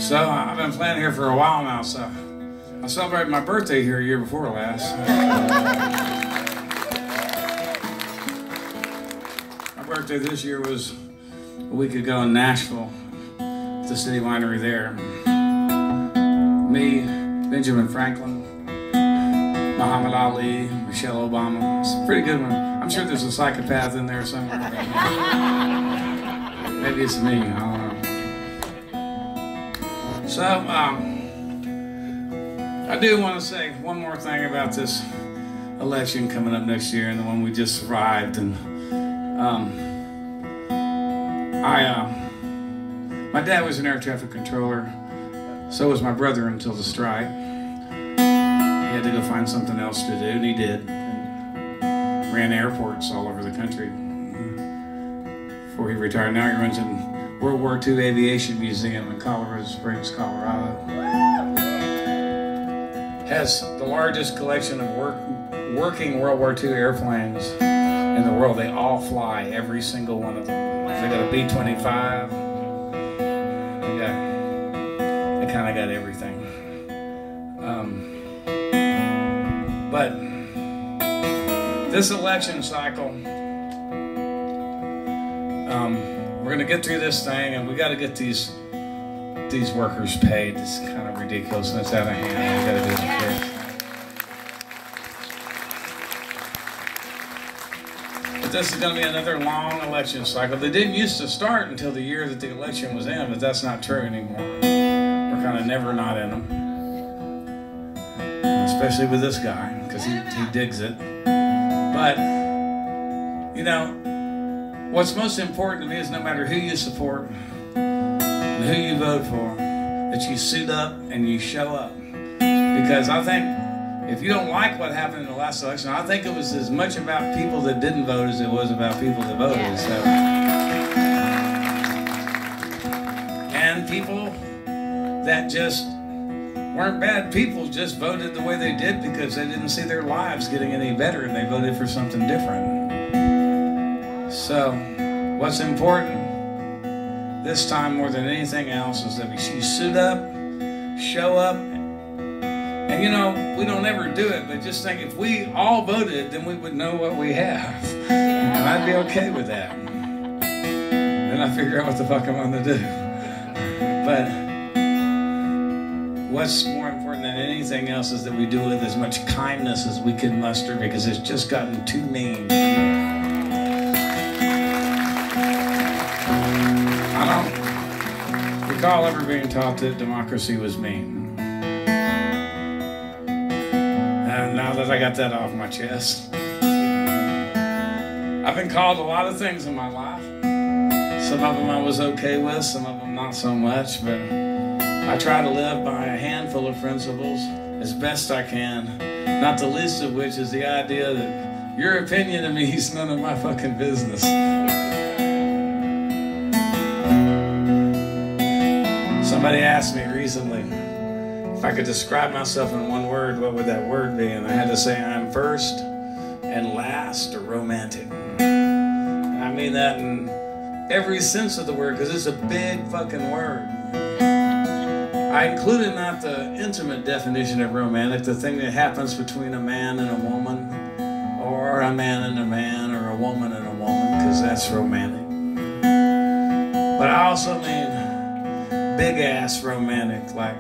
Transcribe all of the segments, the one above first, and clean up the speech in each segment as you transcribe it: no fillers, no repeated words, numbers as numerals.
So I've been playing here for a while now, so I celebrated my birthday here a year before last. My birthday this year was a week ago in Nashville, at the City Winery there. Me, Benjamin Franklin, Muhammad Ali, Michelle Obama. It's a pretty good one. I'm sure there's a psychopath in there somewhere. Maybe it's me, I don't know. So, I do want to say one more thing about this election coming up next year and the one we just survived. And my dad was an air traffic controller. So was my brother until the strike. He had to go find something else to do, and he did. Ran airports all over the country before he retired. Now he runs in World War II Aviation Museum in Colorado Springs, Colorado. Has the largest collection of working World War II airplanes in the world. They all fly, every single one of them. They got a B-25. They kind of got everything. But this election cycle, we're going to get through this thing, and we got to get these workers paid. It's kind of ridiculous, and it's out of hand. We got to do it quick. But this is going to be another long election cycle. They didn't used to start until the year that the election was in, but that's not true anymore. We're kind of never not in them, especially with this guy, because he digs it. But you know, what's most important to me is no matter who you support and who you vote for, that you suit up and you show up. Because I think if you don't like what happened in the last election, I think it was as much about people that didn't vote as it was about people that voted. Yeah. So, and people that just weren't bad people, just voted the way they did because they didn't see their lives getting any better and they voted for something different. So, what's important this time more than anything else is that you suit up, show up, and you know, we don't ever do it, but just think if we all voted, then we would know what we have. And I'd be okay with that. Then I figure out what the fuck I'm gonna do. But what's more important than anything else is that we do it with as much kindness as we can muster, because it's just gotten too mean. I don't recall ever being taught that democracy was mean. And now that I got that off my chest, I've been called a lot of things in my life. Some of them I was okay with, some of them not so much, but I try to live by a handful of principles as best I can, not the least of which is the idea that your opinion of me is none of my fucking business. Somebody asked me recently if I could describe myself in one word, what would that word be? And I had to say I'm first and last romantic. And I mean that in every sense of the word, because it's a big fucking word. I included not the intimate definition of romantic, the thing that happens between a man and a woman, or a man and a man, or a woman and a woman, because that's romantic. But I also mean big-ass romantic, like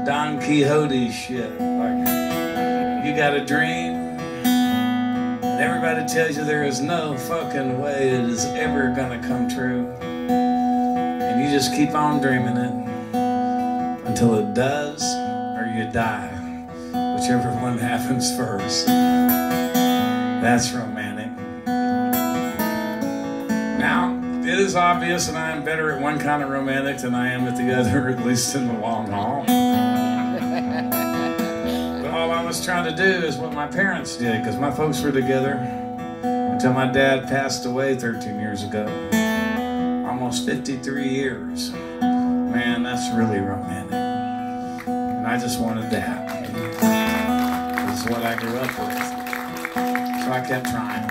Don Quixote shit. Like, you got a dream, and everybody tells you there is no fucking way it is ever gonna come true. And you just keep on dreaming it until it does, or you die. Whichever one happens first. That's romantic. Now, it is obvious that I am better at one kind of romantic than I am at the other, at least in the long haul. But all I was trying to do is what my parents did, because my folks were together until my dad passed away 13 years ago. Almost 53 years. Man, that's really romantic. And I just wanted that. This is what I grew up with. So I kept trying.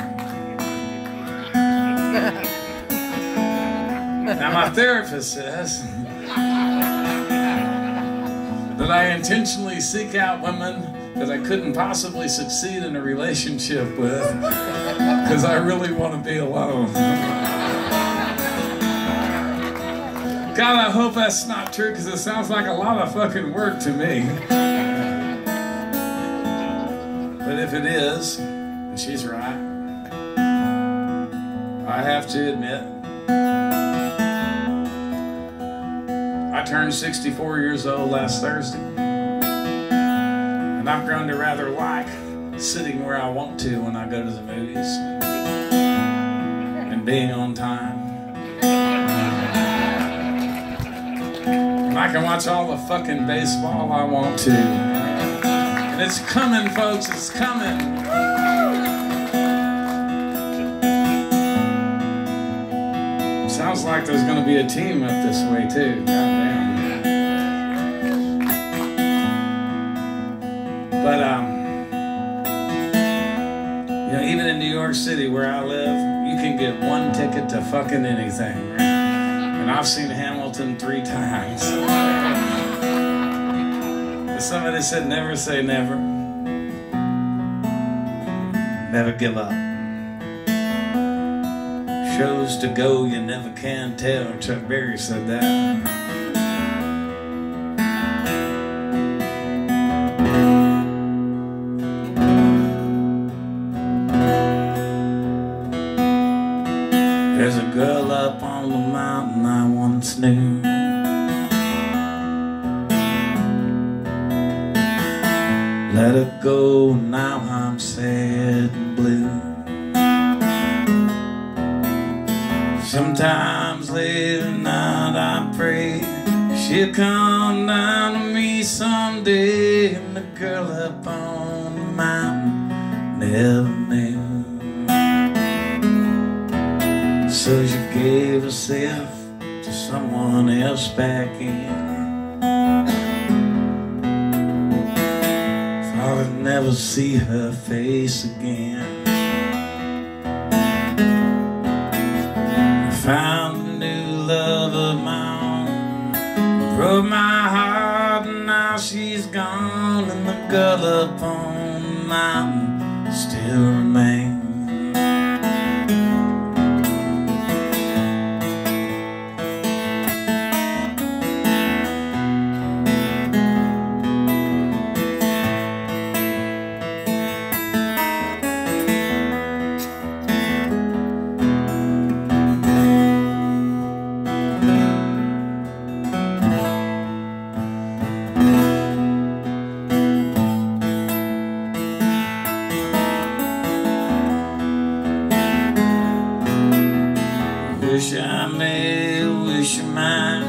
Now my therapist says that I intentionally seek out women that I couldn't possibly succeed in a relationship with because I really want to be alone. God, I hope that's not true because it sounds like a lot of fucking work to me. But if it is, and she's right, I have to admit, I turned 64 years old last Thursday, and I've grown to rather like sitting where I want to when I go to the movies and being on time. And I can watch all the fucking baseball I want to. And it's coming, folks, it's coming. Sounds like there's going to be a team up this way too. Goddamn. But you know, even in New York City where I live, you can get one ticket to fucking anything. And I've seen Hamilton 3 times. But somebody said, never say never. Never give up. Shows to go, you never can tell. Chuck Berry said that. There's a girl up on the mountain I once knew. Let her go, now I'm sad and blue. Sometimes late at night I pray she'll come down to me someday. And the girl up on the mountain never knew. So she gave herself to someone else back in. Thought I'd never see her face again. Found a new love of my own, broke my heart, and now she's gone. And the girl up on the mountain still remains. Wish I may, wish I might.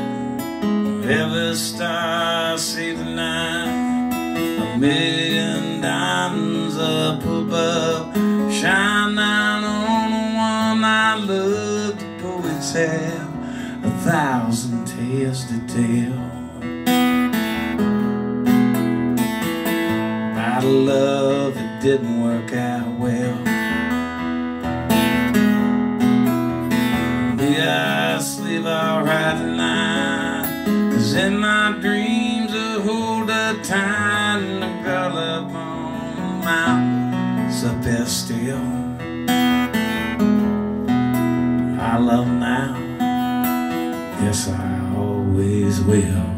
Every star I see tonight, a million diamonds up above, shine down on the one I love. The poets have 1,000 tales to tell about a love that didn't work out well. I sleep alright tonight, 'cause in my dreams I hold her tight. And the girl up on the mountain's up there still. I love her now, guess I always will.